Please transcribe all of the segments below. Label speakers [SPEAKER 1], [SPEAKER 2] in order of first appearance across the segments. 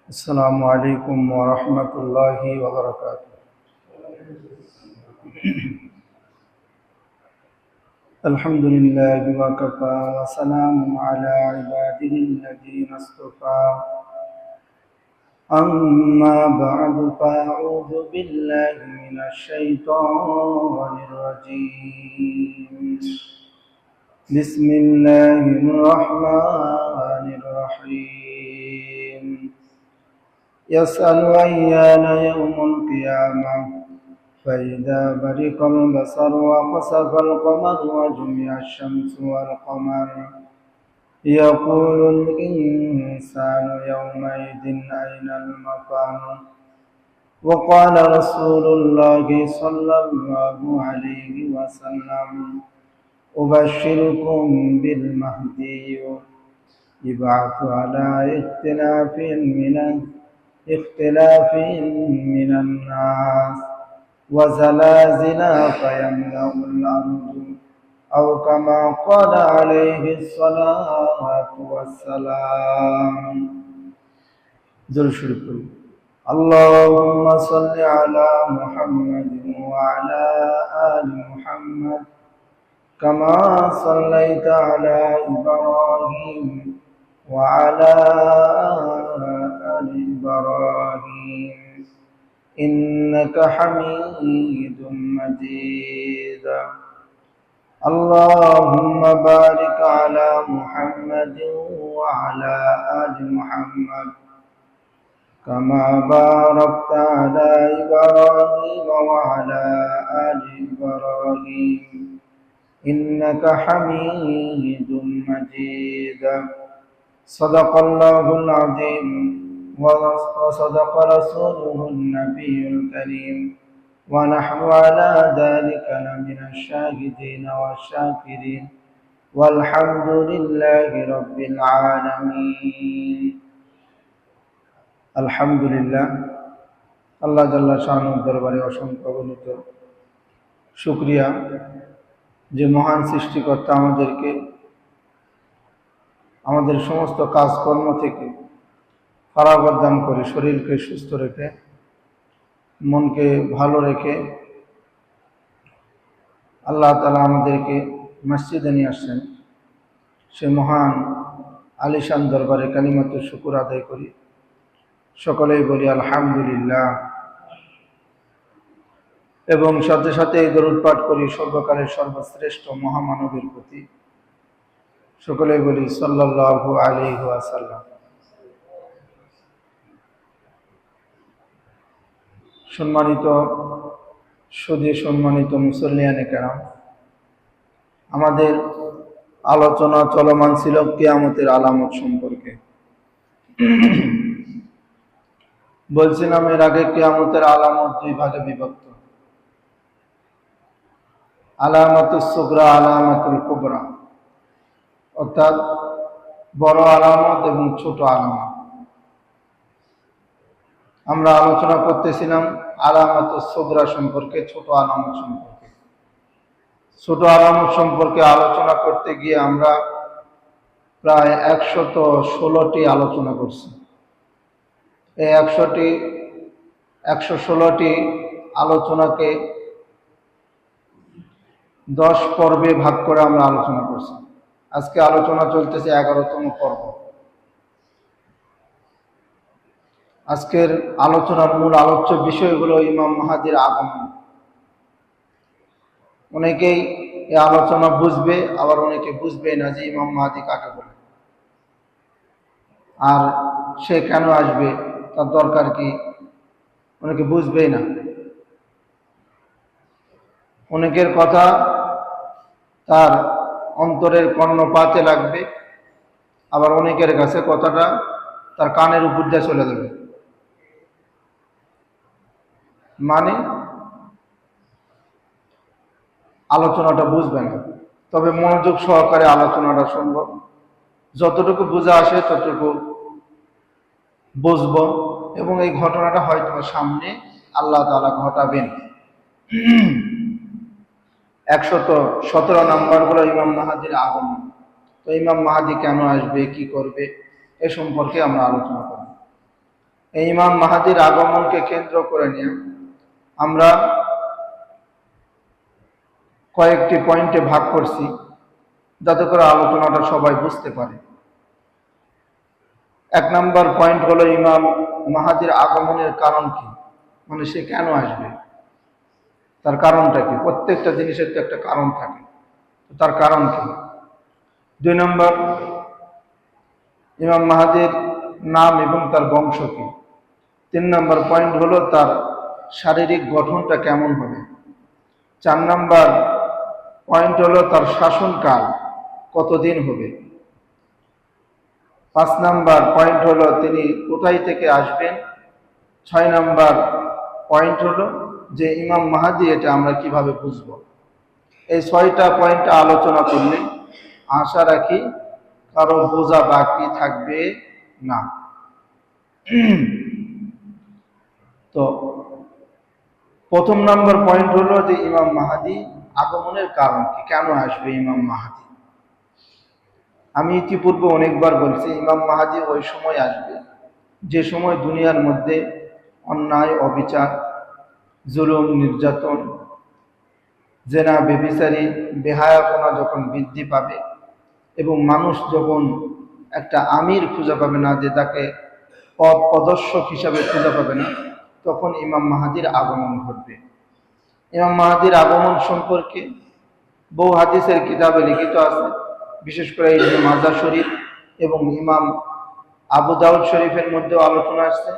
[SPEAKER 1] السلام عليكم ورحمة الله وبركاته. الحمد لله وكفى وسلام على عباده الذين اصطفى. أما بعد فأعوذ بالله من الشيطان الرجيم. بسم الله الرحمن الرحيم. يسأل أيان يوم القيامة فإذا برق البصر وخسف القمر وجمع الشمس والقمر يقول الإنسان يومئذ أين المفر. وقال رسول الله صلى الله عليه وسلم أبشركم بالمهدي يبعث على اختلاف من الناس وزلازل فيملأ الأرض أو كما قال عليه الصلاة والسلام. اللهم صل على محمد وعلى آل محمد كما صليت على إبراهيم وعلى آل إبراهيم إنك حميد مجيد. اللهم بارك على محمد وعلى آل محمد كما باركت على إبراهيم وعلى آل إبراهيم إنك حميد مجيد. صدق الله العظيم وصدق رسوله النبي الكريم ونحن على ذلك لمن الشاهدين والشاكرين والحمد لله رب العالمين. আলহামদুলিল্লাহ, আল্লাহ জাল্লা শানুর দরবারে অসংখ্য অগণিত শুকরিয়া যে মহান সৃষ্টিকর্তা আমাদেরকে আমাদের সমস্ত কাজকর্ম থেকে ফারাগত দান করে শরীরকে সুস্থ রেখে মনকে ভালো রেখে আল্লাহ তাআলা আমাদেরকে মসজিদে নিয়ে আসছেন। সে মহান আলিশান দরবারে কালিমাতু শুকর আদায় করি, সকলেই বলি আলহামদুলিল্লাহ, এবং সাথে সাথে এই দরুদ পাঠ করি সর্বকালের সর্বশ্রেষ্ঠ মহামানবের প্রতি, সকলেই বলি সাল্লাল্লাহু আলাইহি ওয়াসাল্লাম। সম্মানিত সুধী, সম্মানিত মুসল্লিয়ানে কেরাম, আমাদের আলোচনা চলমান ছিল কিয়ামতের আলামত সম্পর্কে। বলছিলাম এর আগে কিয়ামতের আলামত দুই ভাগে বিভক্ত, আলামাতুস সুগরা, আলামাতুল কুবরা, অর্থাৎ বড় আলামত এবং ছোট আলামত। আমরা আলোচনা করতেছিলাম আলামাতুস সুগরা সম্পর্কে, ছোট আলামত সম্পর্কে। ছোট আলামত সম্পর্কে আলোচনা করতে গিয়ে আমরা প্রায় 116টি আলোচনা করছি। এই 116টি আলোচনাকে 10 পর্বে ভাগ করে আমরা আলোচনা করছি। আজকে আলোচনা চলতেছে 11তম পর্ব। আজকের আলোচনার মূল আলোচ্য বিষয় হলো ইমাম মাহদীর আগমন। অনেকেই এই আলোচনা বুঝবে, আবার অনেকে বুঝবে না যে ইমাম মাহদী কাকে বলে, আর সে কেন আসবে, তার দরকার কি, অনেকে বুঝবেই না। অনেকের কথা তার অন্তরের কর্ণপাতে লাগবে, আবার অনেকের কাছে কথাটা তার কানের উপর দিয়ে চলে যাবে, মানে আলোচনাটা বুঝবে না। তবে মনোযোগ সহকারে আলোচনাটা শুনবো, যতটুকু বোঝা আসে ততটুকু বুঝবো, এবং এই ঘটনাটা হয়তো সামনে আল্লাহ তাআলা ঘটাবেন। 117 নম্বর হলো ইমাম মাহদীর আগমন। তো ইমাম মাহাদি কেন আসবে, কি করবে, এ সম্পর্কে আমরা আলোচনা করব। এই ইমাম মাহাদির আগমনকে কেন্দ্র করে নিয়ে আমরা কয়েকটি পয়েন্টে ভাগ করছি, যাতে করে আলোচনাটা সবাই বুঝতে পারে। 1 নম্বর পয়েন্ট হলো ইমাম মাহাদির আগমনের কারণ কি, মানে সে কেন আসবে, তার কারণটা কি। প্রত্যেকটা জিনিসের তো একটা কারণ থাকে, তো তার কারণ কি। 2 নম্বর, ইমাম মাহাদির নাম এবং তার বংশ কি। 3 নম্বর পয়েন্ট হলো তার শারীরিক গঠনটা কেমন হবে। 4 নম্বর পয়েন্ট হলো তার শাসনকাল কতদিন হবে। 5 নম্বর পয়েন্ট হলো তিনি কোথায় থেকে আসবেন। 6 নম্বর পয়েন্ট হলো যে ইমাম মাহাদি এটা আমরা কিভাবে বুঝব। এই 6টা পয়েন্ট আলোচনা করলে আশা রাখি কারো বোঝা বাকি থাকবে না। তো প্রথম নম্বর পয়েন্ট হলো যে ইমাম মাহাদি আগমনের কারণ কি, কেন আসবে ইমাম মাহাদি। আমি ইতিপূর্বে অনেকবার বলছি, ইমাম মাহাদি ওই সময় আসবে যে সময় দুনিয়ার মধ্যে অন্যায়, অবিচার, জুলুম, নির্যাতন, জেনা, বেবিচারী, বেহায়াপনা যখন বৃদ্ধি পাবে এবং মানুষ যখন একটা আমির খুঁজে পাবে না, যে তাকে পদর্শক হিসাবে খুঁজে পাবে না, তখন ইমাম মাহাদির আগমন ঘটবে। ইমাম মাহাদির আগমন সম্পর্কে বহু হাদিসের কিতাবে লিখিত আছে, বিশেষ করে ইবনে মাজাহ শরীফ এবং ইমাম আবু দাউদ শরীফের মধ্যেও আলোচনা আসছে।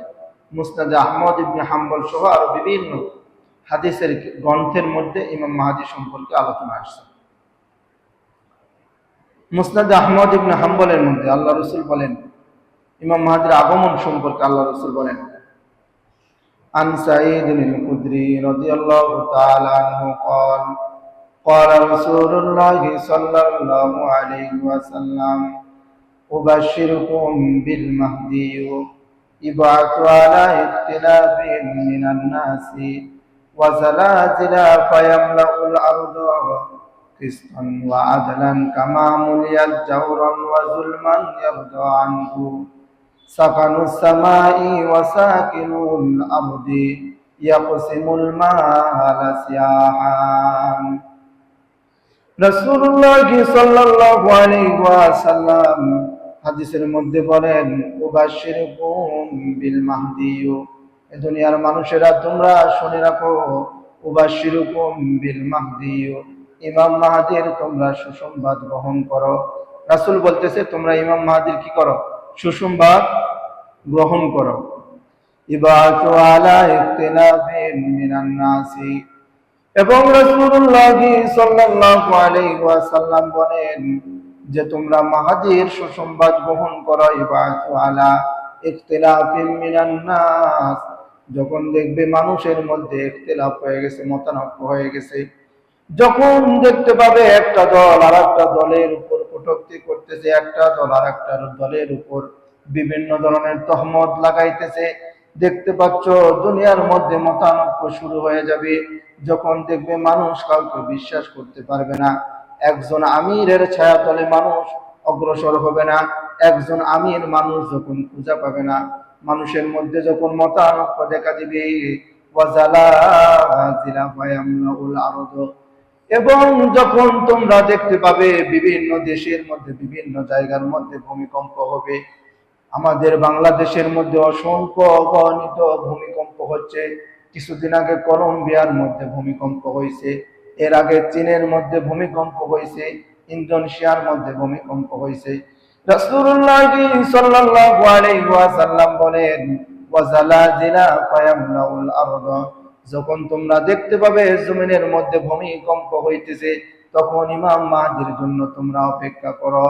[SPEAKER 1] মুসনাদে আহমদ ইবনে হাম্বল সহ আরো বিভিন্ন হাদিসের গ্রন্থের মধ্যে ইমাম মাহাদি সম্পর্কে আলোচনা আসছে। মুসনাদে আহমদ ইবনে হাম্বলের মধ্যে আল্লাহ রসুল বলেন, ইমাম মাহাদির আগমন সম্পর্কে আল্লাহ রসুল বলেন, আন সাঈদ আল-খুদরি রাদিয়াল্লাহু তাআলা আনহু قال قال رسول الله صلى الله عليه وسلم أبشركم بالمهدي يبعث على اختلاف من الناس وزلازل فيملأ الأرض قسطا وعدلا كما مليت جورا وظلما يرضى عنه سكن السماء وساكن الأرض يقسم المال سياحا। রাসূলুল্লাহ সাল্লাল্লাহু আলাইহি ওয়াসাল্লাম হাদিসের মধ্যে বলেন, উবাশশিরুকুম বিল মাহদি, এই দুনিয়ার মানুষেরা তোমরা শুনে রাখো, উবাশশিরুকুম বিল মাহদি, ইমাম মাহাদির তোমরা সুসংবাদ গ্রহণ করো। রাসূল বলতেছে তোমরা ইমাম মাহাদির কি করো, সুসংবাদ গ্রহণ করো। ইবাতু আলা ইখতিলাফিন মিনান নাসি, এবং রাসূলুল্লাহ সাল্লাল্লাহু আলাইহি ওয়াসাল্লাম বলেন যে তোমরা মাহাদির সুসংবাদ গ্রহণ করো। ইবাতু আলা ইখতিলাফিন মিনান নাস, যখন দেখবে মানুষের মধ্যে ইখতিলাফ হয়ে গেছে, মতানৈক্য হয়ে গেছে, যখন দেখতে পাবে একটা দল আর একটা দলের উপর কটূক্তি করতেছে, একটা দল আর একটা দলের উপর বিভিন্ন ধরনের তহমত লাগাইতেছে, দেখতে পাচ্ছ দুনিয়ার মধ্যে মতানৈক্য শুরু হয়ে যাবে, যখন দেখবে মানুষ কাউকে বিশ্বাস করতে পারবে না, একজন আমিরের ছায়াতলে মানুষ অগ্রসর হবে না, একজন আমির মানুষ যখন খুঁজে পাবে না, মানুষের মধ্যে যখন মতানৈক্য দেখা দিবে, ওয়াজালাজিলা ফায়ামলাউল আরদ, এবং যখন তোমরা দেখতে পাবে বিভিন্ন দেশের মধ্যে, বিভিন্ন জায়গার মধ্যে ভূমিকম্প হবে। আমাদের বাংলাদেশের মধ্যে অসংখ্য অগণিত ভূমিকম্প হচ্ছে। কিছুদিন আগে কলম্বিয়ার মধ্যে ভূমিকম্প হয়েছে, এর আগে চীনের মধ্যে ভূমিকম্প হয়েছে, ইন্দোনেশিয়ার মধ্যে ভূমিকম্প হয়েছে। রাসূলুল্লাহ সাল্লাল্লাহু আলাইহি ওয়াসাল্লাম বলেন, ওয়াজালাজিলা ফায়ামলাউল আরদ, যখন তোমরা দেখতে পাবে জমিনের মধ্যে ভূমিকম্প হইতেছে, তখন ইমাম মাহদির জন্য তোমরা অপেক্ষা করো।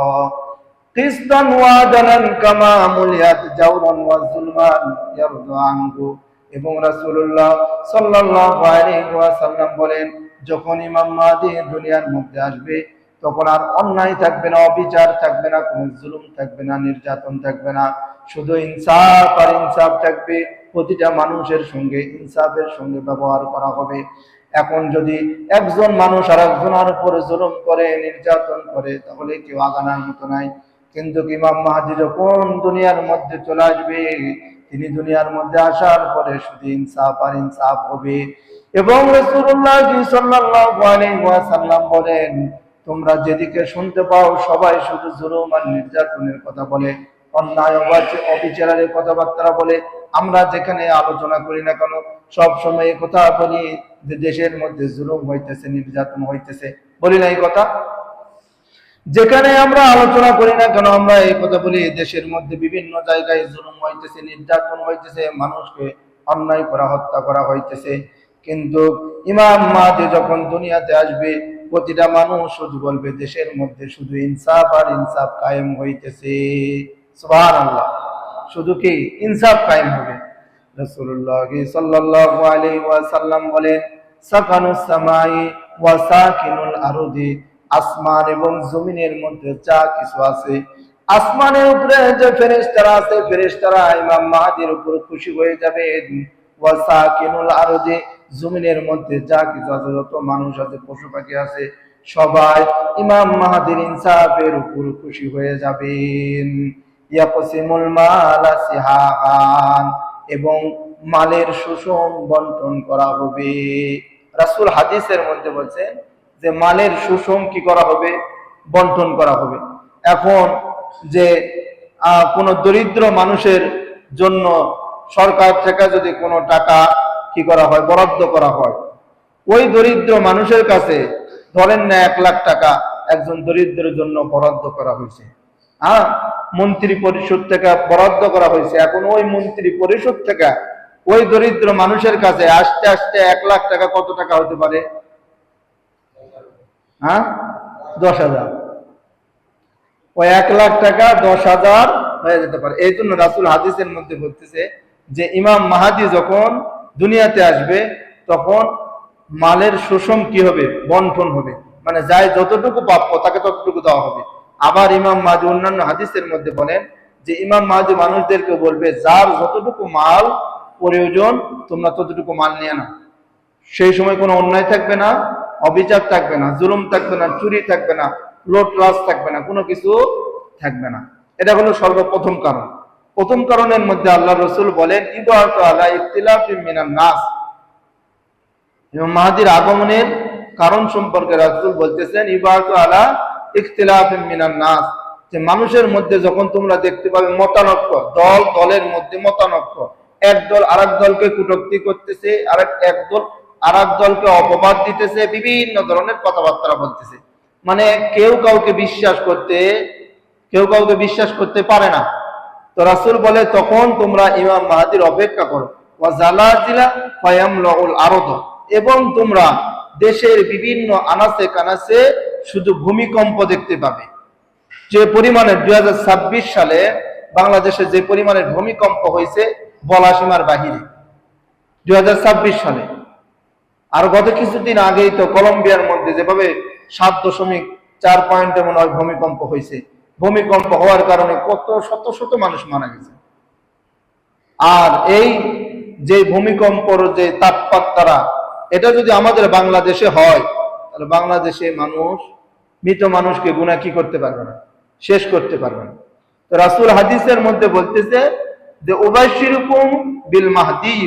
[SPEAKER 1] কিসতান ওয়া আদালান কামা মুলিয়াত জাওরান ওয়া যুলমান ইয়ারদু আনহু, এবং রাসূলুল্লাহ সাল্লাল্লাহু আলাইহি ওয়াসাল্লাম বলেন, যখন ইমাম মাহদি দুনিয়ার মধ্যে আসবে, তখন আর অন্যায় থাকবে না, অবিচার থাকবে না, কোনো জুলুম থাকবে না, নির্যাতন থাকবে না, শুধু ইনসাফ আর ইনসাফ থাকবে। প্রতিটা মানুষের সঙ্গে ইনসাফের সঙ্গে ব্যবহার করা হবে। এখন যদি একজন মানুষ আর একজনের উপরে জুলুম করে, নির্যাতন করে, তাহলে কেউ আগানোর মতো নাই। কিন্তু ইমাম মাহদী যখন দুনিয়ার মধ্যে চলে আসবে, তিনি দুনিয়ার মধ্যে আসার পরে শুধু ইনসাফ আর ইনসাফ হবে। এবং রাসূলুল্লাহ সাল্লাল্লাহু আলাইহি ওয়াসাল্লাম বলেন, তোমরা যেদিকে শুনতে পাও সবাই শুধু জুলুম আর নির্যাতনের কথা বলে, অন্যায় অবিচারের কথাবার্তা বলে। আমরা যেখানে আলোচনা করি না কেন, সব সময় এই কথা বলি যে দেশের মধ্যে জুলুম হইতেছে, নির্যাতন হইতেছে, বলি না এই কথা? যেখানে আমরা আলোচনা করি না কেন আমরা এই কথা বলি, দেশের মধ্যে বিভিন্ন জায়গায় জুলুম হইতেছে, নির্যাতন হইতেছে, মানুষকে অন্যায় করা, হত্যা করা হইতেছে। কিন্তু ইমাম মাহদী যখন দুনিয়াতে আসবে, প্রতিটা মানুষ শুধু বলবে দেশের মধ্যে শুধু ইনসাফ আর ইনসাফ কায়েম হইতেছে। সুবহানাল্লাহ, শুধু কি ইনসাফ কায়েম হবে। রাসূলুল্লাহ সাল্লাল্লাহু আলাইহি ওয়াসাল্লাম বলেন, সাকানুস সামাই ওয়া সাকিনুল আরদি, আসমান এবং জমিনের মধ্যে যা কিছু আছে, আসমানের উপরে যে ফেরেশতারা আছে, ফেরেশতারা ইমাম মাহদীর উপর খুশি হয়ে যাবে। ওয়া সাকিনুল আরদি, জমিনের মধ্যে যা কিছু আছে, যত মানুষ আছে, পশু পাখি আছে, সবাই ইমাম মাহদীর ইনসাফের উপর খুশি হয়ে যাবেন। ইয়াকসিমুল মাল সিহাহান, এবং মালের সুষম বন্টন করা হবে। রাসূল হাদিসের মধ্যে বলছেন যে মালের সুষম কি করা হবে? বন্টন করা হবে। এখন যে কোন দরিদ্র মানুষের জন্য সরকার থেকে যদি কোনো টাকা কি করা হয়, বরাদ্দ করা হয়, ওই দরিদ্র মানুষের কাছে ধরেন না 1 লাখ টাকা একজন দরিদ্রের জন্য বরাদ্দ করা হয়েছে, মন্ত্রী পরিষদ থেকে বরাদ্দ করা হয়েছে। এখন ওই মন্ত্রী পরিষদ থেকে ওই দরিদ্র মানুষের কাছে আস্তে আস্তে 1 লাখ টাকা কত টাকা হতে পারে? 10,000। ওই 1 লাখ টাকা 10,000 হয়ে যেতে পারে। এই জন্য রাসূল হাদিসের মধ্যে বলতেছে যে ইমাম মাহদী যখন দুনিয়াতে আসবে, তখন মালের সুষম কি হবে? বন্টন হবে। মানে যাই যতটুকু প্রাপ্য তাকে ততটুকু দেওয়া হবে। আবার ইমাম মাহদী অন্যান্য হাদিসের মধ্যে বলেন যে ইমাম মাহদী মানুষদেরকে বলবে, যার যতটুকু মাল প্রয়োজন তোমরা ততটুকু মাল নিয়ে নাও। সেই সময় কোনো অন্যায় থাকবে না, অবিচার থাকবে না, জুলুম থাকবে না, চুরি থাকবে না, লুটতরাজ থাকবে না, কোনো কিছু থাকবে না। এটা হলো সর্বপ্রথম কারণ। প্রথম কারণের মধ্যে আল্লাহ রাসূল বলেন, ইবাতু আলা ইখতিলাফিন মিনান নাস, ইমাম মাহদীর আগমনের কারণ সম্পর্কে রাসূল বলতেছেন, ইবাতু আলা ইখতিলাফিন মিনান নাস, যে মানুষের মধ্যে যখন তোমরা দেখতে পাবে মতানৈক্য, দল দলের মধ্যে মতানৈক্য, এক দল আরেক দলকে কটূক্তি করতেছে, এক দল আরেক দলকে অপবাদ দিতেছে, বিভিন্ন ধরনের কথাবার্তা বলতেছে, মানে কেউ কাউকে বিশ্বাস করতে পারে না। তো রাসূল বলে, তখন তোমরা ইমাম মাহদীর অপেক্ষা করো। ওয়া জালাজিলা ফায়ামলাউল আরদ, এবং তোমরা দেশের বিভিন্ন আনাচে কানাচে শুধু ভূমিকম্প দেখতে পাবে। যে পরিমাণে 2026 সালে বাংলাদেশে যে পরিমাণের ভূমিকম্প হয়েছে বলা সীমার বাহিরে। 2026 সালে, আর গত কিছুদিন আগেই তো কলম্বিয়ার মধ্যে যেভাবে 7.4 পয়েন্টে মনে হয় ভূমিকম্প হয়েছে। ভূমিকম্প হওয়ার কারণে কত শত শত মানুষ মারা গেছে। আর এই যে ভূমিকম্পর যে তাপমাত্রা, এটা যদি আমাদের বাংলাদেশে হয়, তাহলে বাংলাদেশে মৃত মানুষকে গুনাহ কি করতে পারবে না, শেষ করতে পারবে না। তো রাসূল হাদিসের মধ্যে বলতেছে যে উবাশশিরুকুম বিল মাহদী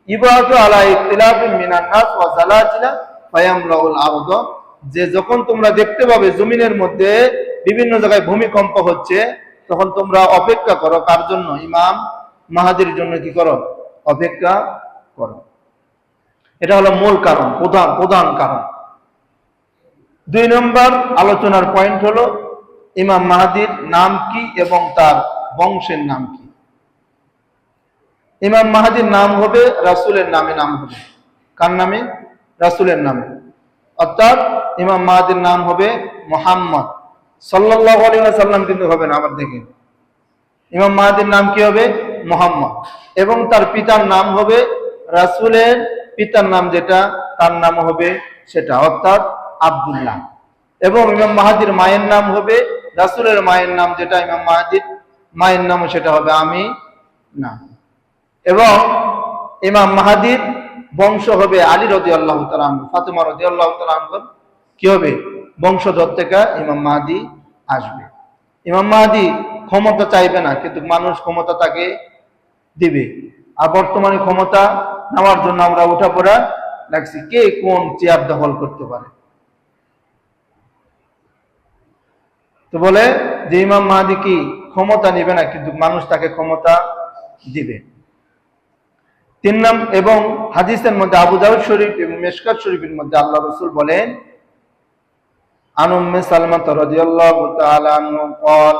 [SPEAKER 1] ইবাতু আলা ইখতিলাফিন মিনান নাস ওয়া জালাজিলা ফায়ামলাউল আরদ, যে যখন তোমরা দেখতে পাবে জমিনের মধ্যে বিভিন্ন জায়গায় ভূমিকম্প হচ্ছে, তখন তোমরা অপেক্ষা করো। কার জন্য? ইমাম মাহদীর জন্য কি করো? অপেক্ষা করো। এটা হলো মূল কারণ, প্রধান কারণ। 2 নম্বর আলোচনার পয়েন্ট হলো ইমাম মাহদীর নাম কি এবং তার বংশের নাম কি। ইমাম মাহদীর নাম হবে রাসূলের নামে নাম হবে। কার নামে? রাসূলের নামে। অর্থাৎ ইমাম মাহদীর নাম হবে মুহাম্মদ সাল্লাল্লাহু আলাইহি ওয়াসাল্লাম, কিন্তু হবে না। আবার দেখেন, ইমাম মাহদীর নাম কি হবে? মুহাম্মদ, এবং তার পিতার নাম হবে রাসূলের পিতার নাম যেটা, তার নাম হবে সেটা, অর্থাৎ আব্দুল্লাহ। এবং ইমাম মাহদীর মায়ের নাম হবে রাসূলের মায়ের নাম যেটা, ইমাম মাহদীর মায়ের নাম সেটা হবে আমিনা। এবং ইমাম মাহদীর বংশ হবে আলী রাদিয়াল্লাহু তাআলা আনহু, ফাতেমা রাদিয়াল্লাহু তাআলা আনহুর কি হবে? বংশধর থেকে ইমাম মাহদী আসবে। ইমাম মাহদী ক্ষমতা চাইবে না, কিন্তু মানুষ ক্ষমতা তাকে দিবে। আর বর্তমানে ক্ষমতা নেওয়ার জন্য আমরা উঠাপড়া লাগছি, কে কোন চেয়ার দখল করতে পারে। তো বলে যে ইমাম মাহদী কি ক্ষমতা নেবে না, কিন্তু মানুষ তাকে ক্ষমতা দিবে। 3 নম্বর, এবং হাদিসের মধ্যে আবু দাউদ শরীফ এবং মিশকাত শরীফের মধ্যে আল্লাহ রাসূল বলেন, আন উম্মে সালমা রাদিয়াল্লাহু তাআলা আনহু قال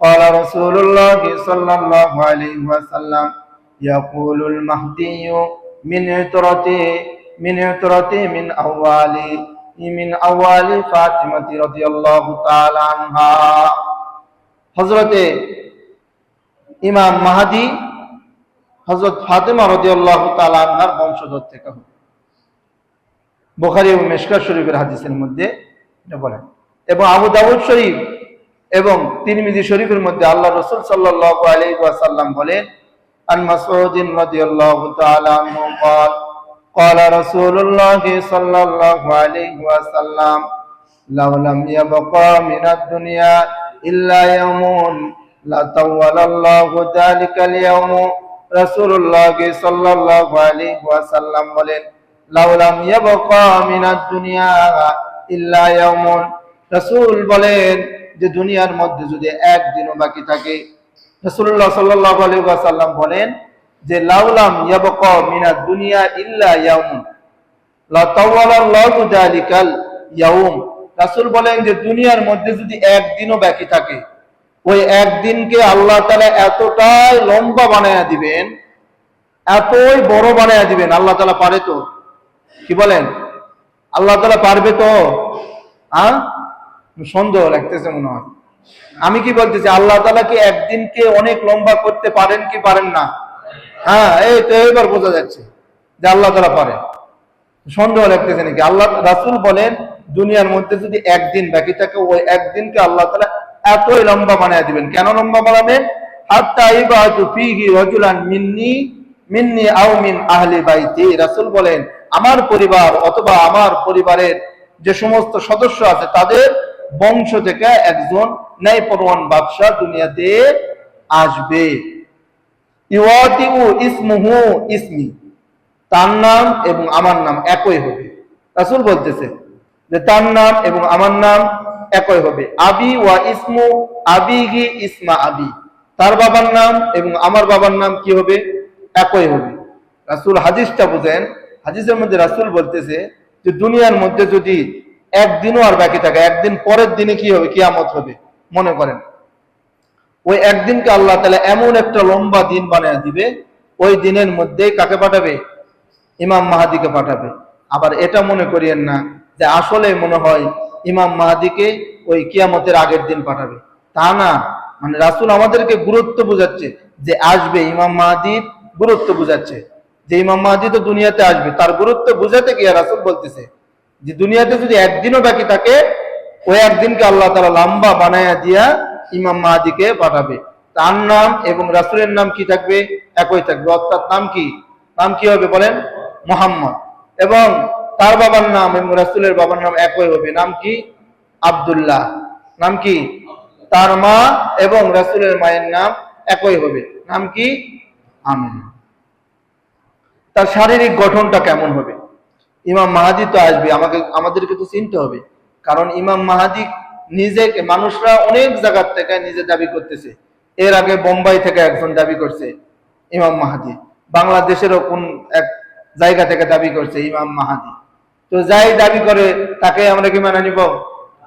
[SPEAKER 1] قال رسول الله صلى الله عليه وسلم يقول المهدي من عترتي من أول فاطمة رضي الله تعالى عنها। হযরতে ইমাম মাহদী হযরত ফাতেমা রাদিয়াল্লাহু তাআলা আনহার বংশধর থেকে হবে। বুখারী এবং মিশকাত শরীফের হাদিসের মধ্যে এটা বলেন। এবং আবু দাউদ শরীফ এবং তিরমিজি শরীফের মধ্যে আল্লাহ রাসূল সাল্লাল্লাহু আলাইহি ওয়াসাল্লাম বলেন, আন মাসউদ রাদিয়াল্লাহু তাআলা আনহু قال قال رسول الله صلى الله عليه وسلم لو لم يبقى من الدنيا إلا يوم لطول الله ذلك اليوم। রাসূলুল্লাহ সাল্লাল্লাহু আলাইহি ওয়াসাল্লাম বলেন, লাউ লাম ইয়াবকা মিনাদ দুনিয়া ইল্লা ইয়াউমুন। রাসূল বলেন যে দুনিয়ার মধ্যে যদি একদিনও বাকি থাকে, রাসূলুল্লাহ সাল্লাল্লাহু আলাইহি ওয়াসাল্লাম বলেন যে লাউ লাম ইয়াবকা মিনাদ দুনিয়া ইল্লা ইয়াউমুন লাতাওয়ালাল্লাহু যালিকাল ইয়াউম। রাসূল বলেন যে দুনিয়ার মধ্যে যদি একদিনও বাকি থাকে, ওই একদিনকে আল্লাহ তাআলা এতটাই লম্বা বানায়া দিবেন, এতই বড় বানায়া দিবেন। আল্লাহ তাআলা পারে তো? কি বলেন? আল্লাহ তাআলা পারবে তো? সন্দেহ লাগতেছে মনে হয়। আমি কি বলতেছি, আল্লাহ তাআলা কি একদিনকে অনেক লম্বা করতে পারেন কি পারেন না? এই তো এবার বোঝা যাচ্ছে যে আল্লাহ তাআলা পারে। সন্দেহ লাগতেছে নাকি? আল্লাহ রাসূল বলেন দুনিয়ার মধ্যে যদি একদিন বাকি থাকে, ওই একদিনকে আল্লাহ তাআলা এতই লম্বা বানায় দিবেন। কেন লম্বা বানাবেন? হাত্তা ইবাতু ফীহি রাজুলান মিন্নি আও মিন আহলি বাইতি। রাসূল বলেন আমার পরিবার অথবা আমার পরিবারের যে সমস্ত সদস্য আছে তাদের বংশ থেকে একজন ন্যায়পরায়ণ বাদশা দুনিয়াতে আসবে। ইওয়াতিউ ইসমুহু ইসমি, তার নাম এবং আমার নাম একই হবে। রাসূল বলতেছে যে তার নাম এবং আমার নাম একই হবে। আবি ওয়া ইসমু আবিহি ইসমা আবি, তার বাবার নাম এবং আমার বাবার নাম কি হবে? একই হবে। রাসূল হাদিসটা বুঝেন, হাদিসের মধ্যে রাসূল বলতেছে যে দুনিয়ার মধ্যে যদি একদিনও আর বাকি থাকে, একদিন পরের দিনে কি হবে? কিয়ামত হবে। মনে করেন ওই একদিনকে আল্লাহ তাআলা এমন একটা লম্বা দিন বানিয়ে দিবে, ওই দিনের মধ্যেই কাকে পাঠাবে? ইমাম মাহদীকে পাঠাবে। আবার এটা মনে করিয়েন না যে আসলে মনে হয় ইমাম মাহদীকে ওই কিয়ামতের আগের দিন পাঠাবে, তা না। মানে রাসূল আমাদেরকে গুরুত্ব বোঝাচ্ছে যে আসবে, ইমাম মাহদীর গুরুত্ব বোঝাচ্ছে যে ইমাম মাহদী তো দুনিয়াতে আসবে, তার গুরুত্ব বোঝাতে গিয়ে রাসূল বলতেছে যে দুনিয়াতে যদি একদিনও বাকি থাকে, ওই একদিনকে আল্লাহ তাআলা লম্বা বানায়া দিয়া ইমাম মাহদীকে পাঠাবে। তার নাম এবং রাসূলের নাম কি থাকবে? একই থাকবে। অর্থাৎ নাম কি হবে বলেন? মুহাম্মদ। এবং তার বাবার নাম এবং রাসূলের বাবার নাম একই হবে। নাম কি? আব্দুল্লাহ। নাম কি? তার মা এবং রাসূলের মায়ের নাম একই হবে। নাম কি? আমিনা। তার শারীরিক গঠনটা কেমন হবে? ইমাম মাহদী তো আসবে, আমাদেরকে তো চিনতে হবে। কারণ ইমাম মাহদী নিজেকে, মানুষরা অনেক জায়গা থেকে নিজে দাবি করতেছে। এর আগে বোম্বাই থেকে একজন দাবি করছে ইমাম মাহদী, বাংলাদেশেরও কোন এক জায়গা থেকে দাবি করছে ইমাম মাহদী। তো যাই দাবি করে তাকে আমরা কি মেনে নিব?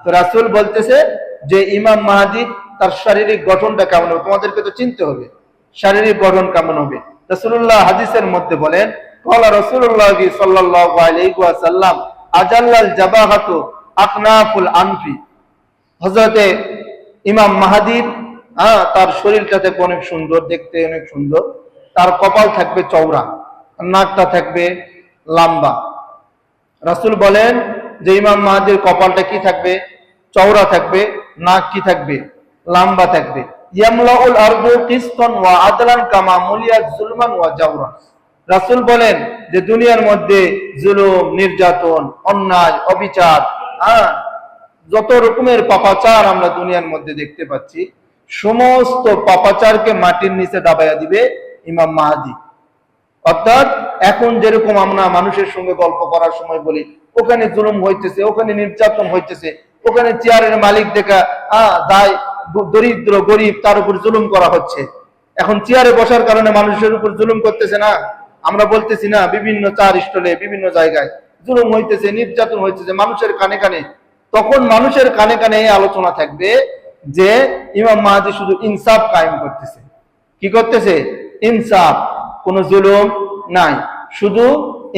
[SPEAKER 1] তো রাসূল বলতেছে যে ইমাম মাহদী তার শারীরিক গঠনটা কেমন হবে তোমাদেরকে তো চিনতে হবে, শারীরিক গঠন কেমন হবে। রাসূলুল্লাহ হাদিসের মধ্যে বলেন, ক্বালা রাসূলুল্লাহ সাল্লাল্লাহু আলাইহি ওয়াসাল্লাম আজাল্লাল জাবাহাতু আকনাফুল আনফি। হযরতে ইমাম মাহদীর তার শরীরটা থাকবে অনেক সুন্দর, দেখতে অনেক সুন্দর। তার কপাল থাকবে চওড়া, নাকটা থাকবে লম্বা। রাসূল বলেন যে ইমাম মাহদীর কপালটা কি থাকবে? চওড়া থাকবে। নাক কি থাকবে? লম্বা থাকবে। ইয়ামলাউল আরদু কিসতান ওয়া আদলান কামা মুলিয়াত যুলমান ওয়া জাওরা। রাসূল বলেন যে দুনিয়ার মধ্যে জুলুম, নির্যাতন, অন্যায়, অবিচার, যত রকমের পাপাচার আমরা দুনিয়ার মধ্যে দেখতে পাচ্ছি, সমস্ত পাপাচারকে মাটির নিচে দাবাইয়া দিবে ইমাম মাহদী। অর্থাৎ এখন যেরকম আমরা মানুষের সঙ্গে গল্প করার সময় বলি ওখানে জুলুম হইতেছে, ওখানে নির্যাতন হইতেছে, ওখানে চেয়ারের মালিক দেখা দায়, দরিদ্র গরিব তার উপর জুলুম করা হচ্ছে। এখন চেয়ারে বসার কারণে মানুষের উপর জুলুম করতেছে না, আমরা বলতেছি না, বিভিন্ন চার স্টলে বিভিন্ন জায়গায় জুলুম হইতেছে, নির্যাতন হইতেছে মানুষের কানে কানে। তখন মানুষের কানে কানে এই আলোচনা থাকবে যে ইমাম মাহদী শুধু ইনসাফ কায়েম করতেছে। কি করতেছে? ইনসাফ, কোন জুলুম নাই, শুধু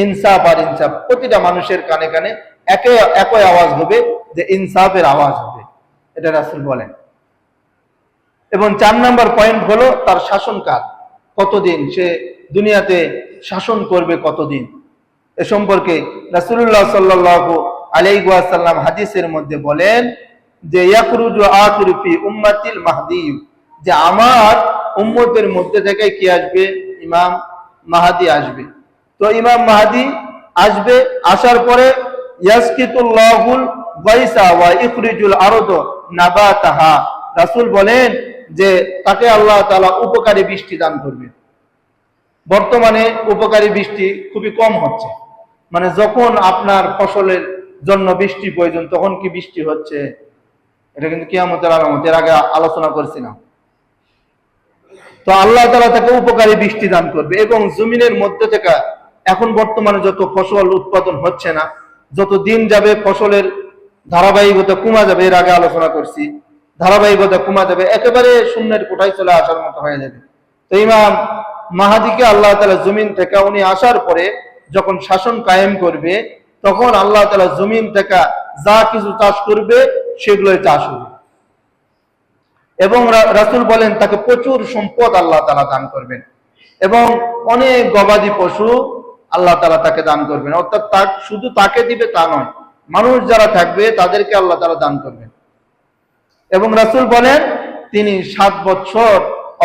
[SPEAKER 1] ইনসাফ আর ইনসাফ। প্রতিটা মানুষের কানে কানে একই আওয়াজ হবে, যে ইনসাফের আওয়াজ হবে, এটা রাসূল বলেন। এবং 4 নম্বর পয়েন্ট হলো তার শাসনকাল, কতদিন সে দুনিয়াতে শাসন করবে, কতদিন। এ সম্পর্কে রাসূলুল্লাহ সাল্লাল্লাহু আলাইহি ওয়াসাল্লাম হাদিসের মধ্যে বলেন যে ইয়াখরুজু আখিরু ফি উম্মাতিল মাহদী, যে আমার উম্মতের মধ্যে থেকে কি আসবে? ইমাম মাহদী আসবে। তো ইমাম মাহদী আসবে, আসার পরে ইয়াসকিতুল্লাহুল গায়সা ওয়া ইখরিজুল আরদ নাবাতাহা, রাসূল বলেন যে তাকে আল্লাহ তাআলা উপকারী বৃষ্টি দান করবে। বর্তমানে উপকারী বৃষ্টি খুবই কম হচ্ছে, মানে যখন আপনার ফসলের জন্য বৃষ্টি প্রয়োজন তখন কি বৃষ্টি হচ্ছে? এটা কিন্তু কিয়ামতের আলামত, এর আগে আলোচনা করছিলাম। তো আল্লাহ তাআলা তাকে উপকারী বৃষ্টি দান করবে এবং জমিনের মধ্যে থেকে এখন বর্তমানে যত ফসল উৎপাদন হচ্ছে না, যত দিন যাবে ফসলের ধারাবাহিকতা কমা যাবে, এর আগে আলোচনা করছি, ধারাবাহিকতা কমা যাবে, একেবারে শূন্যের কোঠায় চলে আসার মতো হয়ে যাবে। তো ইমাম মাহদীকে আল্লাহ তাআলা জমিন থেকে উনি আসার পরে যখন শাসন কায়েম করবে, তখন আল্লাহ তাআলা জমিন থেকে যা কিছু চাষ করবে সেগুলোই চাষ হবে। এবং রাসূল বলেন তাকে প্রচুর সম্পদ আল্লাহ তাআলা দান করবেন এবং অনেক গবাদি পশু আল্লাহ তাআলা তাকে দান করবেন। অর্থাৎ শুধু তাকে দিবে তা নয়, মানুষ যারা থাকবে তাদেরকে আল্লাহ তাআলা দান করবেন। এবং রাসূল বলেন তিনি 7 বছর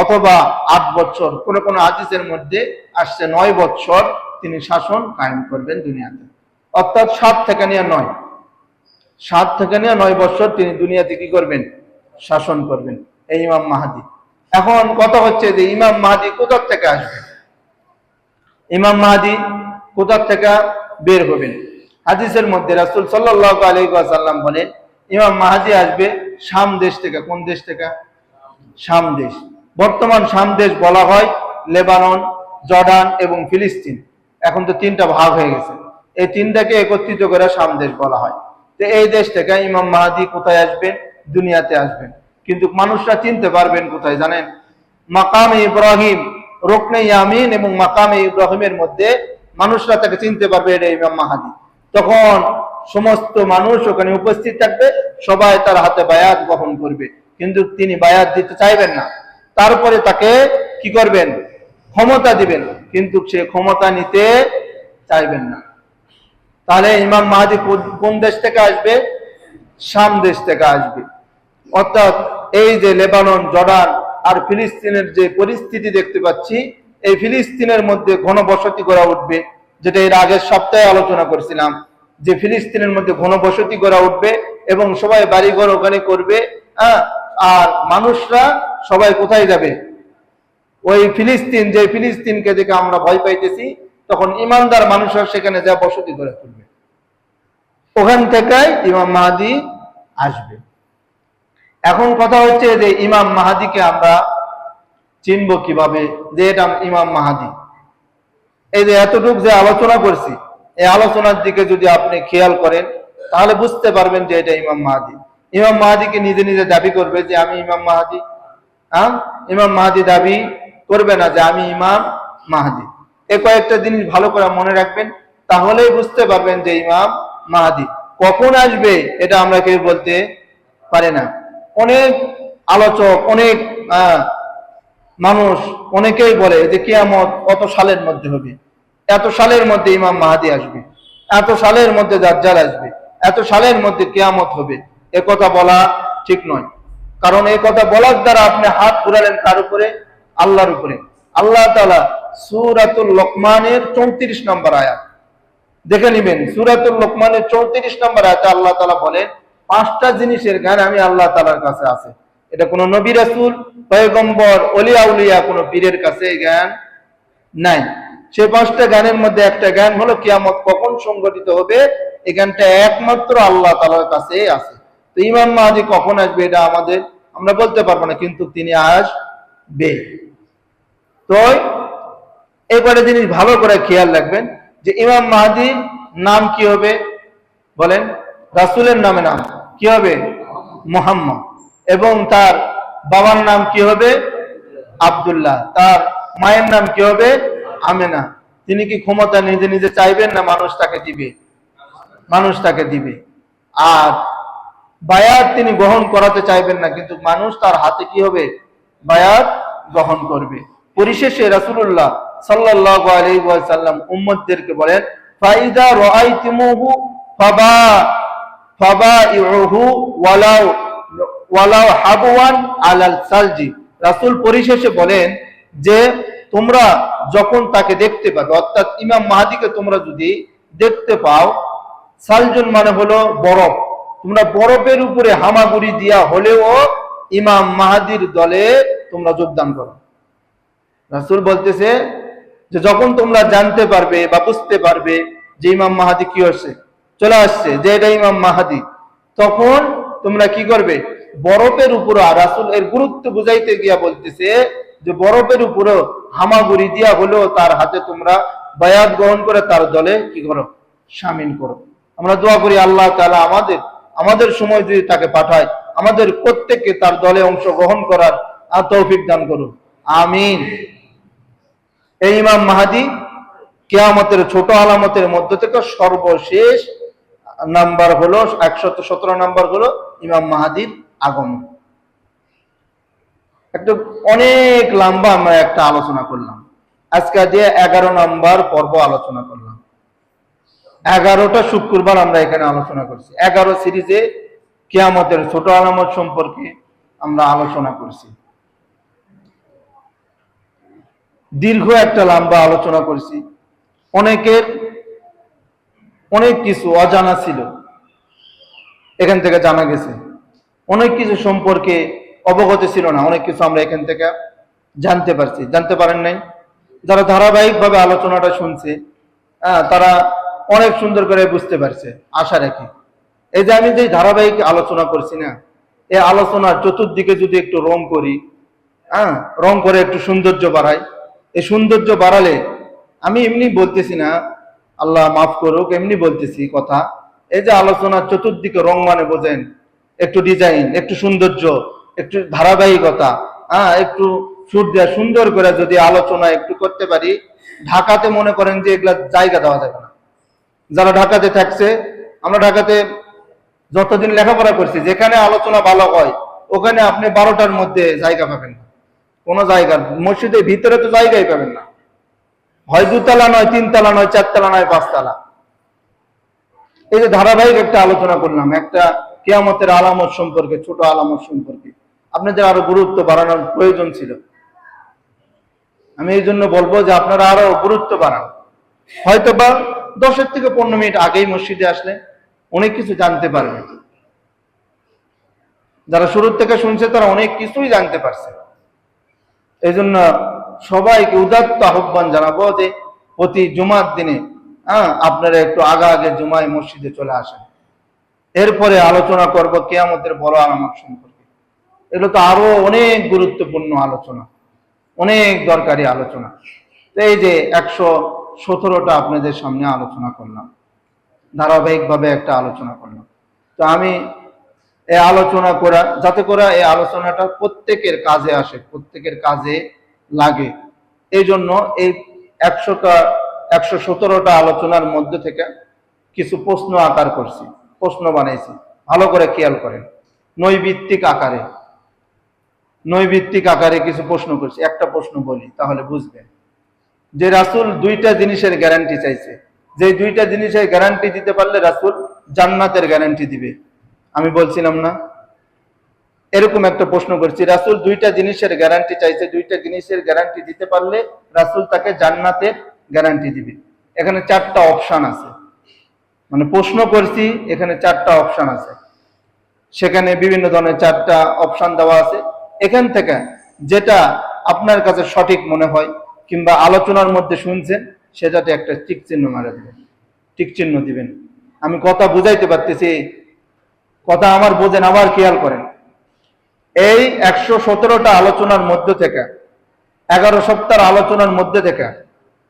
[SPEAKER 1] অথবা 8 বছর, কোন কোন হাদিসের মধ্যে আসছে 9 বছর তিনি শাসন কায়েম করবেন দুনিয়াতে। অর্থাৎ 7 থেকে নিয়ে 9 বছর তিনি দুনিয়াতে কি করবেন? শাসন করবেন এই ইমাম মাহদী। এখন কথা হচ্ছে যে ইমাম মাহদী কোথা থেকে আসবে, ইমাম মাহদী কোথা থেকে বের হবেন? হাদিসের মধ্যে রাসূল সাল্লাল্লাহু আলাইহি ওয়াসাল্লাম বলেন ইমাম মাহদী আসবে শাম দেশ থেকে। কোন দেশ থেকে? শাম দেশ। বর্তমান শাম দেশ বলা হয় লেবানন, জর্ডান এবং ফিলিস্তিন। এখন তো 3টা ভাগ হয়ে গেছে, এই 3টাকে একত্রিত করে শাম দেশ বলা হয়। তো এই দেশ থেকে ইমাম মাহদী কোথায় আসবেন? দুনিয়াতে আসবেন। কিন্তু মানুষরা চিনতে পারবেন কোথায় জানেন? মাকামে ইব্রাহিম, রুকনে ইয়ামিন এবং মাকামে ইব্রাহিমের মধ্যে মানুষরা তাকে চিনতে পারবে এটা ইমাম মাহদী। তখন সমস্ত মানুষ ওখানে উপস্থিত থাকবে, সবাই তার হাতে বায়াত গ্রহণ করবে, কিন্তু তিনি বায়াত দিতে চাইবেন না। তারপরে তাকে কি করবেন? ক্ষমতা দিবেন, কিন্তু সে ক্ষমতা নিতে চাইবেন না। তাহলে ইমাম মাহদী কোন দেশ থেকে আসবে? শাম দেশ থেকে আসবে। অর্থাৎ এই যে লেবানন, জর্ডান আর ফিলিস্তিনের যে পরিস্থিতি দেখতে পাচ্ছি, এই ফিলিস্তিনের মধ্যে ঘনবসতি গড়া উঠবে, যেটা এর আগের সপ্তাহে আলোচনা করেছিলাম, যে ফিলিস্তিনের মধ্যে ঘনবসতি গড়া উঠবে এবং সবাই বাড়িঘর ওখানে করবে। আর মানুষরা সবাই কোথায় যাবে? ওই ফিলিস্তিন, যে ফিলিস্তিনকে দেখে আমরা ভয় পাইতেছি, তখন ইমানদার মানুষরা সেখানে যা বসতি গড়ে তুলবে। ওখান থেকে ইমাম মাহদী আসবে। এখন কথা হচ্ছে যে ইমাম মাহদীকে আমরা চিনব কিভাবে যে এটা ইমাম মাহদী? এই যে এতটুকু যে আলোচনা করছি, এই আলোচনার দিকে যদি আপনি খেয়াল করেন তাহলে বুঝতে পারবেন যে এটা ইমাম মাহদী। ইমাম মাহদীকে নিজে নিজে দাবি করবে যে আমি ইমাম মাহদী? ইমাম মাহদী দাবি করবে না যে আমি ইমাম মাহদী। এই কয়েকটা জিনিস ভালো করে মনে রাখবেন, তাহলেই বুঝতে পারবেন যে ইমাম মাহদী কখন আসবে এটা আমরা কেউ বলতে পারি না। অনেক আলোচক, অনেক মানুষ অনেকেই বলে যে কিয়ামত কত সালের মধ্যে হবে, এত সালের মধ্যে ইমাম মাহদী আসবে, এত সালের মধ্যে দাজ্জাল আসবে, এত সালের মধ্যে কিয়ামত হবে। এ কথা বলা ঠিক নয়, কারণ এই কথা বলার দ্বারা আপনি হাত ঘুরালেন কার উপরে? আল্লাহর উপরে। আল্লাহ তাআলা সূরাতুল লোকমানের 34 নম্বর আয়াত দেখে নিবেন। সূরাতুল লোকমানের 34 নম্বর আয়াতে আল্লাহ তাআলা বলেন, 5টা জিনিসের জ্ঞান আমি আল্লাহ তাআলার কাছে আছে। এটা কোনো নবী রাসূল, পয়গম্বর, ওলিয়া উলিয়া কোনো পীরের কাছে জ্ঞান নাই। সেই 5টা জ্ঞানের মধ্যে একটা জ্ঞান হলো কিয়ামত কখন সংঘটিত হবে, এই জ্ঞানটা একমাত্র আল্লাহ তাআলার কাছেই আছে। তো ইমাম মাহদী কখন আসবে এটা আমরা বলতে পারবো না, কিন্তু তিনি আসবে। তো এই কয়টা জিনিস ভালো করে খেয়াল রাখবেন যে ইমাম মাহদীর নাম কি হবে বলেন? রাসূলের নামে নাম কি হবে? মুহাম্মদ। এবং তার বাবার নাম কি হবে? আব্দুল্লাহ। তার মায়ের নাম কি হবে? আমেনা। তিনি কি ক্ষমতা নিজে নিজে চাইবেন না মানুষ তাকে দিবে? মানুষ তাকে দিবে। আর বায়াত তিনি গ্রহণ করাতে চাইবেন না, কিন্তু মানুষ তার হাতে কি হবে? বায়াত গ্রহণ করবে। পরিশেষে রাসূলুল্লাহ সাল্লাল্লাহু আলাইহি ওয়াসাল্লাম উম্মতদেরকে বলেন, ফাইদা রাআইতুমুহু ফাবাইউহু ওয়ালাউ হাবওয়ান আলাল সালজি। রাসূল পরিশেষে বলেন যে তোমরা যখন তাকে দেখতে পাবে, অর্থাৎ ইমাম মাহদীকে তোমরা যদি দেখতে পাও, সালজুন মানে হলো বরফ, তোমরা বরফের উপরে হামাগুড়ি দিয়া হলেও ইমাম মাহদীর দলে তোমরা যোগদান করো। রাসূল বলতেছে যে যখন তোমরা জানতে পারবে বা বুঝতে পারবে যে ইমাম মাহদী কি হচ্ছে, চলে আসছে, যে এটা ইমাম মাহদী, তখন তোমরা কি করবে? বরফের উপরে। আর রাসূল এর গুরুত্ব বুঝাইতে গিয়া বলতেছে যে বরফের উপরে হামাগুড়ি দিয়া হলেও তার হাতে তোমরা বায়াত গ্রহণ করে তার দলে কি করো? শামিল করো। আমরা দোয়া করি আল্লাহ তাআলা আমাদের সময় যদি তাকে পাঠায়, আমাদের প্রত্যেককে তার দলে অংশগ্রহণ করার তৌফিক দান করুন, আমিন। এই ইমাম মাহদী কিয়ামতের ছোট আলামতের মধ্য থেকে সর্বশেষ নাম্বার হলো 117 নাম্বার হলো ইমাম মাহদীর আগমন। একটা অনেক লম্বা আমরা একটা আলোচনা করলাম, আজকে দিয়ে 11 নাম্বার পর্ব আলোচনা করলাম। 11টা শুক্রবার আমরা এখানে আলোচনা করছি। 11 সিরিজে কিয়ামতের ছোট আলামত সম্পর্কে আমরা আলোচনা করছি। দীর্ঘ একটা লম্বা আলোচনা করছি। অনেকের অনেক কিছু অজানা ছিল, এখান থেকে জানা গেছে। অনেক কিছু সম্পর্কে অবগত ছিল না, অনেক কিছু আমরা এখান থেকে জানতে পারছি। জানতে পারেন নাই যারা ধারাবাহিকভাবে আলোচনাটা শুনছে, তারা অনেক সুন্দর করে বুঝতে পারছে, আশা রাখি। এই যে আমি যে ধারাবাহিক আলোচনা করছি না, এই আলোচনার চতুর্দিকে যদি একটু রং করি, রং করে একটু সৌন্দর্য বাড়াই, এই সৌন্দর্য বাড়ালে, আমি এমনি বলতেছি না, আল্লাহ মাফ করুক, এমনি বলতেছি কথা। এই যে আলোচনার চতুর্দিকে রং মানে বোঝেন, একটু ডিজাইন, একটু সৌন্দর্য, একটু ধারাবাহিকতা, একটু সুর দেওয়া, সুন্দর করে যদি আলোচনা একটু করতে পারি। ঢাকাতে মনে করেন যে এগুলা জায়গা দেওয়া যাবে না। যারা ঢাকাতে থাকছে, আমরা ঢাকাতে যতদিন লেখাপড়া করছি, যেখানে আলোচনা ভালো হয় ওখানে আপনি 12টার মধ্যে জায়গা পাবেন না। কোনো জায়গা মসজিদের ভিতরে তো জায়গাই পাবেন না, হয় 2 তলা নয়, 3 তলা নয়, 4 তলা নয়, 5 তলা। এই যে ধারাবাহিক একটা আলোচনা করলাম একটা কিয়ামতের আলামত সম্পর্কে, ছোট আলামত সম্পর্কে, আপনাদের আরো গুরুত্ব বাড়ানোর প্রয়োজন ছিল। আমি এই জন্য বলবো যে আপনারা আরো গুরুত্ব বাড়ান। হয়তো বা 10 থেকে 15 মিনিট আগেই মসজিদে আসলে অনেক কিছু জানতে পারবে। যারা শুরু থেকে শুনছে তারা অনেক কিছুই জানতে পারছে। এই জন্য সবাইকে উদাত্ত আহ্বান জানাবো যে প্রতি জুমার দিনে আপনারা একটু আগে জুমায় মসজিদে চলে আসেন। এরপরে আলোচনা করব কিয়ামতের বড় আলামত সম্পর্কে। এগুলো তো আরো অনেক গুরুত্বপূর্ণ আলোচনা, অনেক দরকারি আলোচনা। এই যে 117টা আপনাদের সামনে আলোচনা করলাম, ধারাবাহিকভাবে একটা আলোচনা করলাম। তো আমি এই আলোচনা করা, যাতে করে এই আলোচনাটা প্রত্যেকের কাজে আসে, প্রত্যেকের কাজে লাগে, এই জন্য এই 117টা আলোচনার মধ্যে থেকে কিছু প্রশ্ন আকার করছি, প্রশ্ন বানাইছি। ভালো করে খেয়াল করেন, নৈবিত্তিক আকারে কিছু প্রশ্ন করছি। একটা প্রশ্ন বলি তাহলে বুঝবেন যে রাসূল 2টা জিনিসের গ্যারান্টি চাইছে, যে 2টা জিনিসের গ্যারান্টি দিতে পারলে রাসূল জান্নাতের গ্যারান্টি দিবে। আমি বলছিলাম না এরকম একটা প্রশ্ন করছি, রাসূল দুইটা জিনিসের গ্যারান্টি চাইছে, দুইটা জিনিসের গ্যারান্টি দিতে পারলে রাসূল তাকে জান্নাতের গ্যারান্টি দিবে। এখানে চারটা অপশন আছে, মানে প্রশ্ন করছি, এখানে চারটা অপশন আছে, সেখানে বিভিন্ন ধরনের চারটা অপশন দেওয়া আছে। এখান থেকে যেটা আপনার কাছে সঠিক মনে হয় কিংবা আলোচনার মধ্যে শুনছেন, সেটাতে একটা টিক চিহ্ন মারা দিবেন, টিক চিহ্ন দিবেন। আমি কথা বুঝাইতে পারতেছি, কথা আমার বোঝেন, আবার খেয়াল করেন। এই 117টা আলোচনার মধ্যে থেকে, 11 সপ্তাহের আলোচনার মধ্যে থেকে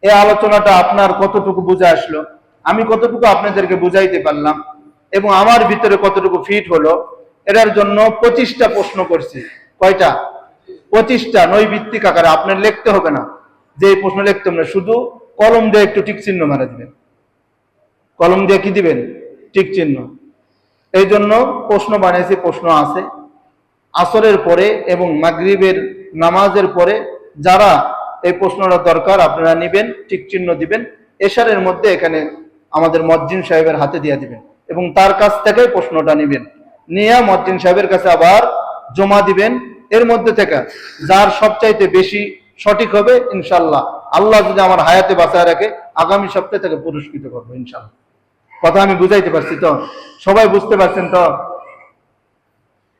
[SPEAKER 1] এই আলোচনাটা আপনার কতটুকু বুঝে আসলো, আমি কতটুকু আপনাদেরকে বুঝাইতে পারলাম, এবং আমার ভিতরে কতটুকু ফিট হলো, এটার জন্য 25টা প্রশ্ন করছি। কয়টা? 25টা, নৈভিত্তিক আকারে। আপনার লিখতে হবে না, যে এই প্রশ্ন লিখতে হবে না, শুধু কলম দিয়ে একটু টিক চিহ্ন মারা দিবেন। কলম দিয়ে কি দিবেন? টিক চিহ্ন। এই জন্য প্রশ্ন বানিয়েছি, প্রশ্ন আছে আসরের পরে এবং মাগরিবের নামাজের পরে। যারা এই প্রশ্নটা দরকার আপনারা নিবেন, টিক চিহ্ন দিবেন। এশারের মধ্যে এখানে আমাদের মুয়াজ্জিন সাহেবের হাতে দিয়ে দিবেন এবং তার কাছ থেকে প্রশ্নটা নিবেন, নিয়ে মুয়াজ্জিন সাহেবের কাছে আবার জমা দিবেন। এর মধ্যে থেকে যার সবচাইতে বেশি সঠিক হবে, ইনশাআল্লাহ আল্লাহ যদি আমার হায়াতে বাঁচায় রাখে, আগামী সপ্তাহে থেকে পুরস্কৃত করবো ইনশাআল্লাহ। কথা আমি বুঝাইতে পারছি তো? সবাই বুঝতে পারছেন তো?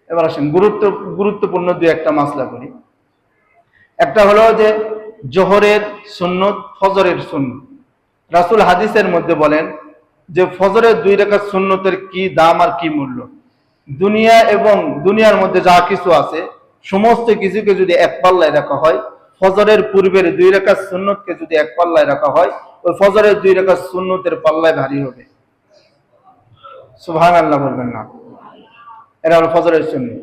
[SPEAKER 1] এবার আসেন গুরুত্বপূর্ণ দুই একটা মাসলা করি। একটা হলো যে জোহরের সুন্নত, ফজরের সুন্নত। রাসূল হাদিসের মধ্যে বলেন যে ফজরের 2 রাকাত সুন্নতের কি দাম আর কি মূল্য। দুনিয়া এবং দুনিয়ার মধ্যে যা কিছু আছে সমস্ত কিছুকে যদি এক পাল্লায় রাখা হয়, ফজরের পূর্বের 2 রাকাত সুন্নতকে যদি এক পাল্লায় রাখা হয়, ওই ফজরের 2 রাকাত সুন্নতের পাল্লায় ভারী হবে। সুবহানাল্লাহ বলবেন না? এরা হলো ফজরের সুন্নত।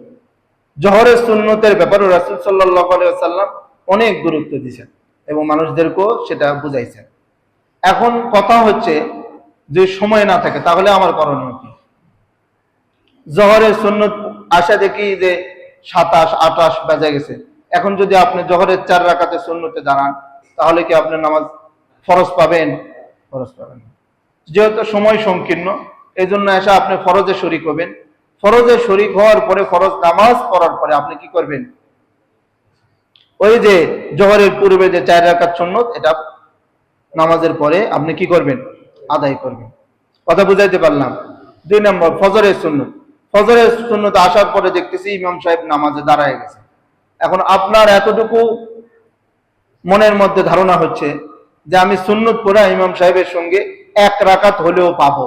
[SPEAKER 1] জোহরের সুন্নতের ব্যাপারে রাসূল সাল্লাল্লাহু আলাইহি ওয়াসাল্লাম অনেক গুরুত্ব দিয়েছেন এবং মানুষদেরকেও সেটা বুঝাইছেন। এখন কথা হচ্ছে, যে সময় না থাকে তাহলে আমার করণীয় কি? জোহরের সুন্নত আশা দেখি যে 27, 28 বাজে গেছে। এখন যদি আপনি জোহরের 4 রাকাতে সুন্নতে দাঁড়ান, তাহলে কি আপনি নামাজ ফরজ পাবেন? ফরজ পাবেন না। যেহেতু সময় সংকীর্ণ, এই জন্য এসে আপনি ফরজে শরীক হবেন। ফরজে শরীক হওয়ার পরে, ফরজ নামাজ পড়ার পরে আপনি কি করবেন? ওই যে জোহরের পূর্বে যে 4 রাকাত সুন্নত, এটা নামাজের পরে আপনি কি করবেন? আদায় করবেন। কথা বুঝাইতে পারলাম? 2 নম্বর ফজরের সুন্নত। ফজরের সুন্নত আসার পরে দেখতেছি ইমাম সাহেব নামাজে দাঁড়ায় গেছে। এখন আপনার এতটুকু মনের মধ্যে ধারণা হচ্ছে যে আমি সুন্নত পড়ে ইমাম সাহেবের সঙ্গে 1 রাকাত হলেও পাবো,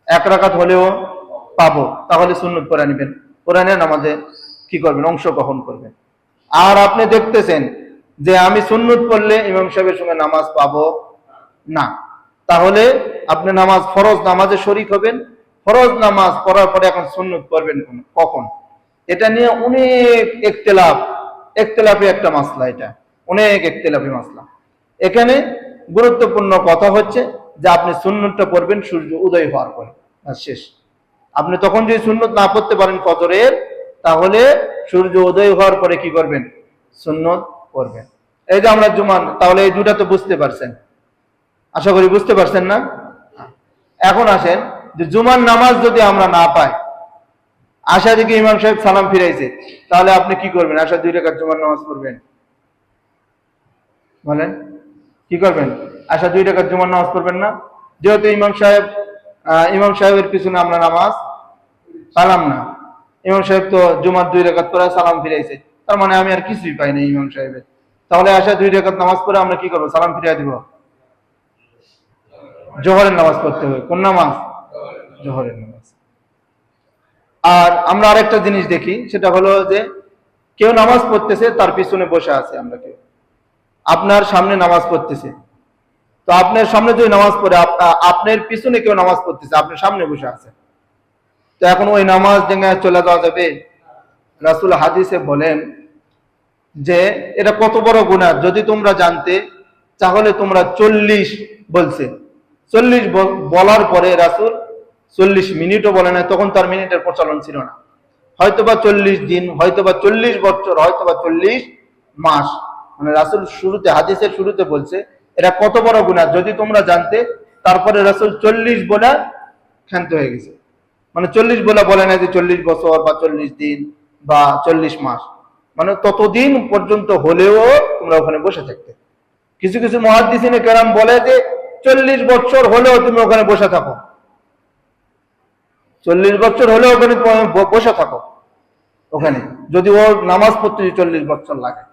[SPEAKER 1] 1 রাকাত হলেও পাবো, তাহলে সুন্নত পড়ে নেবেন। কোরআনে নামাজে কি করবেন? অংশগ্রহণ করবেন। আর আপনি দেখতেছেন যে আমি সুন্নত পড়লে ইমাম সাহেবের সঙ্গে নামাজ পাবো না, তাহলে আপনি ফরজ নামাজে শরীক হবেন। ফরজ নামাজ পড়ার পরে এখন সুন্নত পড়বেন কখন? এটা নিয়ে অনেক একতেলাফি একটা মাসলা, এটা অনেক একতেলাফি মাসলা। এখানে গুরুত্বপূর্ণ কথা হচ্ছে যে আপনি সুন্নতটা পড়বেন সূর্য উদয় হওয়ার পরে, আর শেষ। আপনি তখন যদি সুন্নত না পড়তে পারেন ফজরের, তাহলে সূর্য উদয় হওয়ার পরে কি করবেন? সুন্নত পড়বেন। এই যে আমরা জুমান, তাহলে এই দুটা তো বুঝতে পারছেন, আশা করি বুঝতে পারছেন না? এখন আসেন যে জুমার নামাজ যদি আমরা না পাই, আশা দিকে ইমাম সাহেব সালাম ফিরাইছে, তাহলে আপনি কি করবেন? আশা 2 রাকাত জুমার নামাজ পড়বেন? বলেন কি করবেন? আশা 2 রাকাত জুমার নামাজ পড়বেন না? যেহেতু ইমাম সাহেবের পিছনে আমরা নামাজ পালাম না, ইমাম সাহেব তো জুমার 2 রাকাত পড়া সালাম ফিরাইছে, তার মানে আমি আর কিছুই পাই না ইমাম সাহেবের। তাহলে আশা 2 রাকাত নামাজ পড়ে আমরা কি করবো? সালাম ফিরাই দিব। জোহরের নামাজ পড়তে হবে। কোন নামাজ? জোহরের নামাজ। আর আমরা আরেকটা জিনিস দেখি, সেটা হলো যে কেউ নামাজ পড়তেছে, তার পিছনে বসে আছে, আমরা কেউ আপনার সামনে নামাজ পড়তেছে, তো আপনার সামনে যদি নামাজ পড়ে, আপনার পিছনে কেউ নামাজ পড়তেছে, আপনার সামনে বসে আছে, তো এখন ওই নামাজ ভেঙে চলে যাওয়া যাবে? রাসূল হাদিসে বলেন যে এটা কত বড় গুনাহ, যদি তোমরা জানতে তাহলে তোমরা 40 বলছে। 40 বলার পরে রাসূল 40 মিনিটও বলে না, তখন তার মিনিটের প্রচলন ছিল না। হয়তোবা 40 দিন, হয়তোবা 40 বছর, হয়তোবা 40 মাস। মানে রাসূল শুরুতে, হাদিসের শুরুতে বলছে এটা কত বড় গুনাহ যদি তোমরা জানতে, তারপরে রাসূল 40 বলে ক্ষান্ত হয়ে গেছে। মানে 40 বলে না যে 40 বছর বা 40 দিন বা 40 মাস, মানে ততদিন পর্যন্ত হলেও তোমরা ওখানে বসে থাকতে। কিছু কিছু মুহাদ্দিসিনে কেরাম বলে যে 40 বছর হলেও তুমি ওখানে বসে থাকো, 40 বছর হলেও ওখানে বসে থাকো ওখানে, যদি ও নামাজ পড়তে 40 বছর লাগে।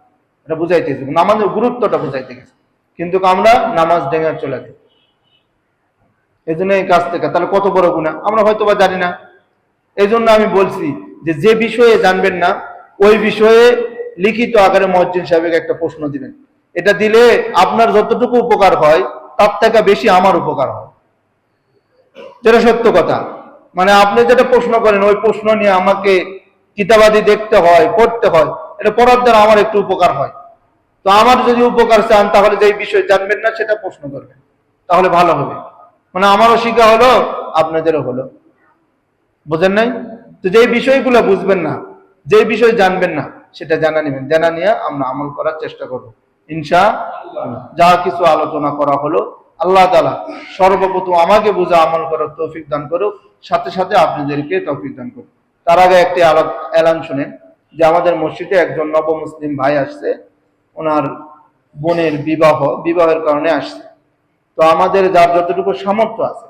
[SPEAKER 1] এটা বুঝাইতেছে, নামাজের গুরুত্বটা বুঝাইতে গেছে। কিন্তু আমরা নামাজ ডেঙে চলে যাই এই জন্য এই কাজ থেকে, তাহলে কত বড় গুনাহ আমরা হয়তো বা জানি না। এই জন্য আমি বলছি যে যে বিষয়ে জানবেন না ওই বিষয়ে লিখিত আকারে মুয়াজ্জিন সাহেবকে একটা প্রশ্ন দিবেন। এটা দিলে আপনার যতটুকু উপকার হয় তার থেকে বেশি আমার উপকার হয়, যেটা সত্য কথা। মানে আপনি যেটা প্রশ্ন করেন ওই প্রশ্ন নিয়ে আমাকে কিতাবাদি দেখতে হয়, পড়তে হয়, এটা পড়ার দ্বারা আমার একটু উপকার হয়। তো আমার যদি উপকার চান তাহলে যে বিষয় জানবেন না সেটা প্রশ্ন করবেন, তাহলে ভালো হবে। মানে আমারও শিখা হলো, আপনাদেরও হলো। বুঝেন নাই? তো যে বিষয়গুলো বুঝবেন না, যে বিষয় জানবেন না সেটা জানা নেবেন, জানা নিয়ে আমরা আমল করার চেষ্টা করব ইনশাআল্লাহ। যা কিছু আলোচনা করা হলো আল্লাহ তাআলা সর্বপ্রথম আমাকে বুঝা আমল করার তৌফিক দান করুক, সাথে সাথে আপনাদেরকে তৌফিক দান করুক। তার আগে একটি এলান শুনেন যে আমাদের মসজিদে একজন নবমুসলিম ভাই আসছে, ওনার বোনের বিবাহের কারণে আসছে। তো আমাদের যার যতটুকু সামর্থ্য আছে